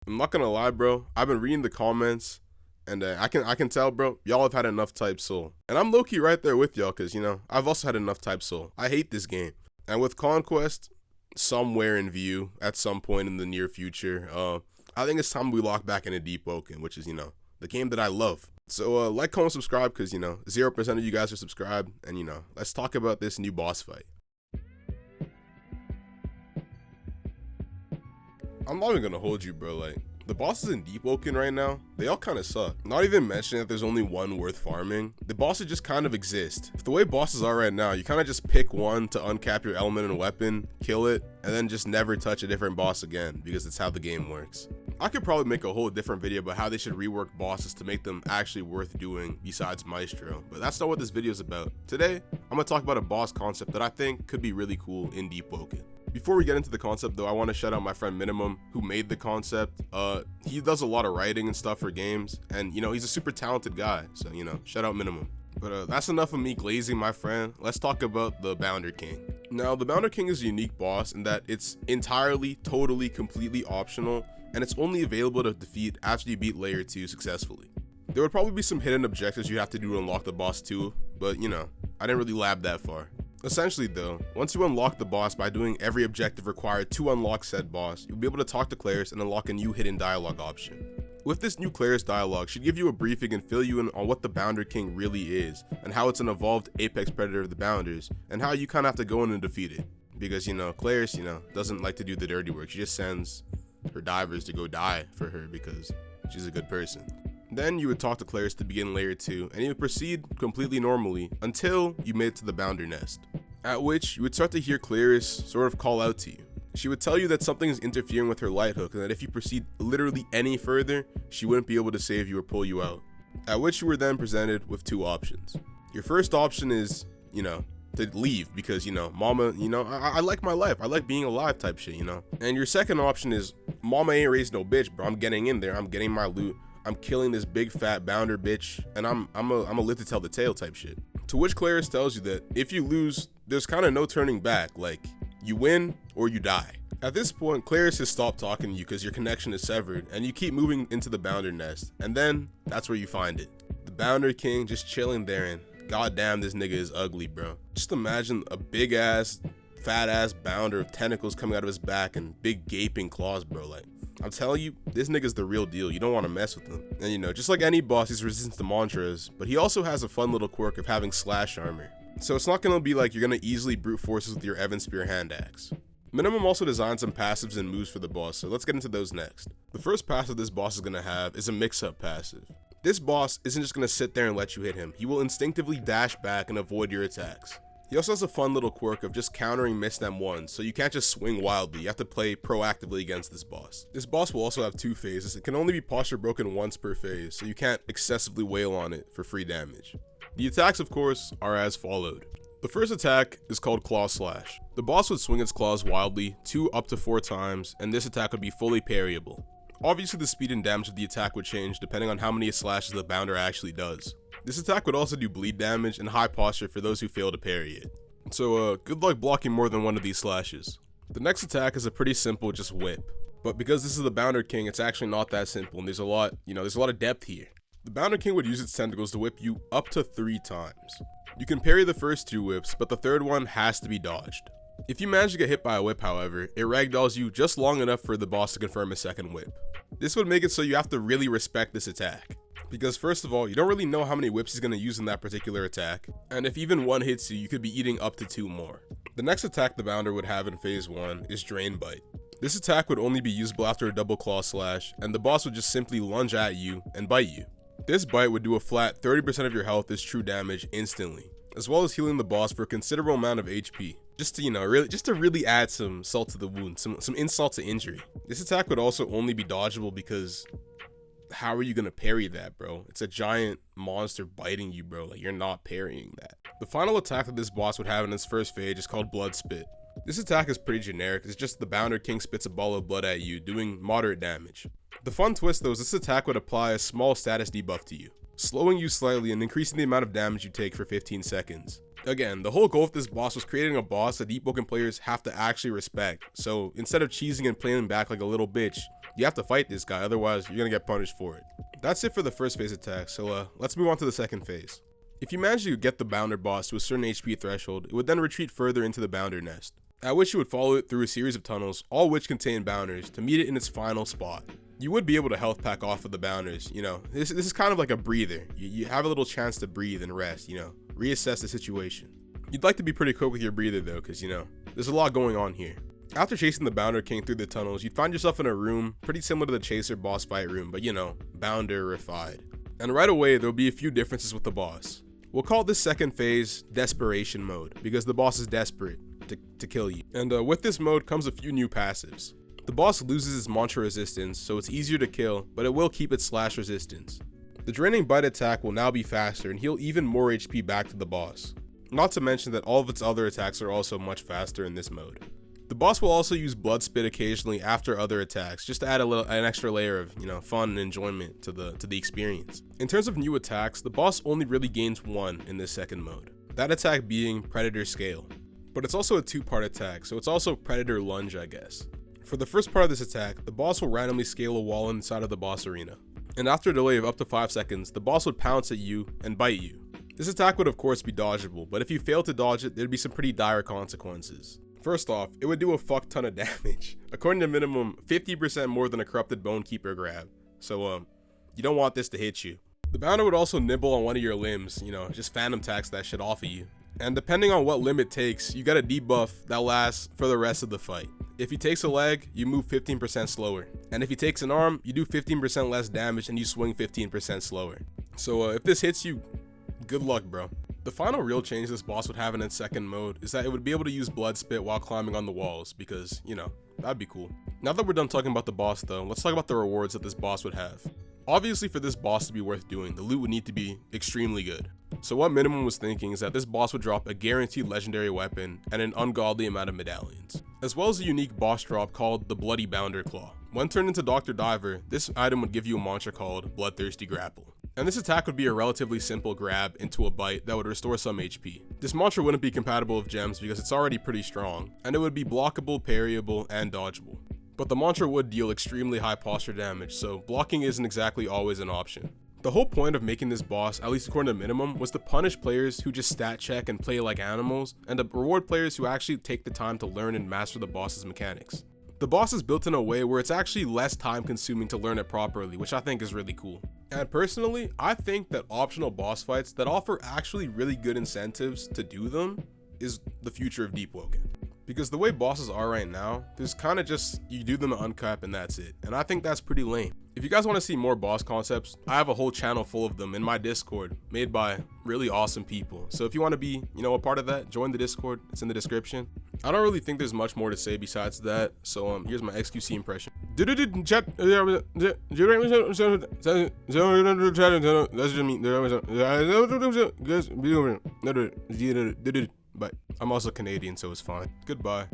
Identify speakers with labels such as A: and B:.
A: I'm not gonna lie, bro. I've been reading the comments, and I can tell, bro, y'all have had enough type soul. And I'm low-key right there with y'all, because, I've also had enough type soul. I hate this game. And with Conquest somewhere in view at some point in the near future, I think it's time we lock back into Deepwoken, which is, the game that I love. So, like, comment, subscribe, because, 0% of you guys are subscribed, and, let's talk about this new boss fight. I'm not even gonna hold you, bro. Like, the bosses in Deepwoken right now, they all kind of suck. Not even mentioning that there's only one worth farming. The bosses just kind of exist. The way bosses are right now, you kind of just pick one to uncap your element and weapon, kill it, and then just never touch a different boss again, because it's how the game works. I could probably make a whole different video about how they should rework bosses to make them actually worth doing besides Maestro, but that's not what this video is about. Today, I'm gonna talk about a boss concept that I think could be really cool in Deepwoken. Before we get into the concept though, I want to shout out my friend Minimum, who made the concept. He does a lot of writing and stuff for games, and he's a super talented guy, so shout out Minimum. But that's enough of me glazing my friend. Let's talk about the Bounder King. Now, the Bounder King is a unique boss in that it's entirely, totally, completely optional, and it's only available to defeat after you beat layer 2 successfully. There would probably be some hidden objectives you have to do to unlock the boss too, but I didn't really lab that far. Essentially though, once you unlock the boss by doing every objective required to unlock said boss, you'll be able to talk to Claris and unlock a new hidden dialogue option. With this new Claris dialogue, she'd give you a briefing and fill you in on what the Bounder King really is, and how it's an evolved apex predator of the Bounders, and how you kind of have to go in and defeat it. Because Claris, doesn't like to do the dirty work. She just sends her divers to go die for her because she's a good person. Then you would talk to Claris to begin layer 2, and you would proceed completely normally until you made it to the Bounder Nest, at which you would start to hear Claris sort of call out to you. She would tell you that something is interfering with her light hook, and that if you proceed literally any further, she wouldn't be able to save you or pull you out. At which you were then presented with two options. Your first option is, to leave because, mama, I like my life. I like being alive type shit, And your second option is, mama ain't raised no bitch, bro. I'm getting in there. I'm getting my loot. I'm killing this big fat Bounder bitch, and I'm a live to tell the tale type shit. To which Claris tells you that if you lose, there's kind of no turning back. Like, you win or you die. At this point, Claris has stopped talking to you because your connection is severed, and you keep moving into the Bounder Nest, and then that's where you find it. The Bounder King just chilling there, and goddamn, this nigga is ugly, bro. Just imagine a big ass, fat ass Bounder of tentacles coming out of his back and big gaping claws, bro. Like, I'm telling you, this nigga's the real deal. You don't want to mess with him. And just like any boss, he's resistant to mantras, but he also has a fun little quirk of having slash armor. So it's not gonna be like you're gonna easily brute forces with your Evan Spear hand axe. Minimum also designed some passives and moves for the boss, so let's get into those next. The first passive this boss is gonna have is a mix-up passive. This boss isn't just gonna sit there and let you hit him. He will instinctively dash back and avoid your attacks. He also has a fun little quirk of just countering miss them ones, so you can't just swing wildly, you have to play proactively against this boss. This boss will also have two phases. It can only be posture broken once per phase, so you can't excessively wail on it for free damage. The attacks, of course, are as followed. The first attack is called Claw Slash. The boss would swing its claws wildly 2 up to 4 times, and this attack would be fully parryable. Obviously the speed and damage of the attack would change depending on how many slashes the Bounder actually does. This attack would also do bleed damage and high posture for those who fail to parry it. So good luck blocking more than one of these slashes. The next attack is a pretty simple just whip. But because this is the Bounder King, it's actually not that simple, and there's a lot of depth here. The Bounder King would use its tentacles to whip you up to 3 times. You can parry the first 2 whips, but the third one has to be dodged. If you manage to get hit by a whip, however, it ragdolls you just long enough for the boss to confirm a second whip. This would make it so you have to really respect this attack. Because first of all, you don't really know how many whips he's going to use in that particular attack, and if even one hits you, you could be eating up to 2 more. The next attack the Bounder would have in phase 1 is Drain Bite. This attack would only be usable after a double claw slash, and the boss would just simply lunge at you and bite you. This bite would do a flat 30% of your health as true damage instantly, as well as healing the boss for a considerable amount of HP. Just to really add some salt to the wound, some insult to injury. This attack would also only be dodgeable because how are you gonna parry that, bro? It's a giant monster biting you, bro. Like, you're not parrying that. The final attack that this boss would have in its first phase is called Blood Spit. This attack is pretty generic. It's just the Bounder King spits a ball of blood at you, doing moderate damage. The fun twist though is this attack would apply a small status debuff to you, slowing you slightly and increasing the amount of damage you take for 15 seconds. Again, the whole goal of this boss was creating a boss that Deepwoken players have to actually respect. So instead of cheesing and playing back like a little bitch, You have to fight this guy, otherwise you're gonna get punished for it. That's it for the first phase attack, so let's move on to the second phase. If you manage to get the Bounder boss to a certain HP threshold, it would then retreat further into the Bounder nest, at which you would follow it through a series of tunnels, all which contain Bounders, to meet it in its final spot. You would be able to health pack off of the Bounders, you know, this is kind of like a breather. You have a little chance to breathe and rest, you know, reassess the situation. You'd like to be pretty quick with your breather though, because you know, there's a lot going on here. After chasing the Bounder King through the tunnels, you'd find yourself in a room pretty similar to the Chaser boss fight room, but you know, Bounder-ified. And right away, there'll be a few differences with the boss. We'll call this second phase Desperation Mode, because the boss is desperate to kill you. And with this mode comes a few new passives. The boss loses its mantra resistance, so it's easier to kill, but it will keep its slash resistance. The draining bite attack will now be faster and heal even more HP back to the boss. Not to mention that all of its other attacks are also much faster in this mode. The boss will also use Blood Spit occasionally after other attacks, just to add an extra layer of, you know, fun and enjoyment to the experience. In terms of new attacks, the boss only really gains one in this second mode. That attack being Predator Scale. But it's also a two-part attack, so it's also Predator Lunge, I guess. For the first part of this attack, the boss will randomly scale a wall inside of the boss arena. And after a delay of up to 5 seconds, the boss would pounce at you and bite you. This attack would of course be dodgeable, but if you fail to dodge it, there'd be some pretty dire consequences. First off, it would do a fuck ton of damage. According to minimum, 50% more than a Corrupted Bonekeeper grab. So you don't want this to hit you. The Bounder would also nibble on one of your limbs, you know, just phantom tax that shit off of you. And depending on what limb it takes, you got a debuff that lasts for the rest of the fight. If he takes a leg, you move 15% slower. And if he takes an arm, you do 15% less damage and you swing 15% slower. So if this hits you, good luck, bro. The final real change this boss would have in its second mode is that it would be able to use Blood Spit while climbing on the walls, because, you know, that'd be cool. Now that we're done talking about the boss though, let's talk about the rewards that this boss would have. Obviously, for this boss to be worth doing, the loot would need to be extremely good. So what Minimum was thinking is that this boss would drop a guaranteed legendary weapon and an ungodly amount of medallions, as well as a unique boss drop called the Bloody Bounder Claw. When turned into Dr. Diver, this item would give you a mantra called Bloodthirsty Grapple. And this attack would be a relatively simple grab into a bite that would restore some HP. This mantra wouldn't be compatible with gems because it's already pretty strong, and it would be blockable, parryable, and dodgeable. But the mantra would deal extremely high posture damage, so blocking isn't exactly always an option. The whole point of making this boss, at least according to Minimum, was to punish players who just stat check and play like animals, and to reward players who actually take the time to learn and master the boss's mechanics. The boss is built in a way where it's actually less time consuming to learn it properly, which I think is really cool. And personally, I think that optional boss fights that offer actually really good incentives to do them is the future of Deepwoken. Because the way bosses are right now, there's kind of just, you do them uncap and that's it. And I think that's pretty lame. If you guys want to see more boss concepts, I have a whole channel full of them in my Discord, made by really awesome people. So if you want to be, you know, a part of that, join the Discord, it's in the description. I don't really think there's much more to say besides that, so here's my XQC impression. But I'm also Canadian, so it's fine. Goodbye.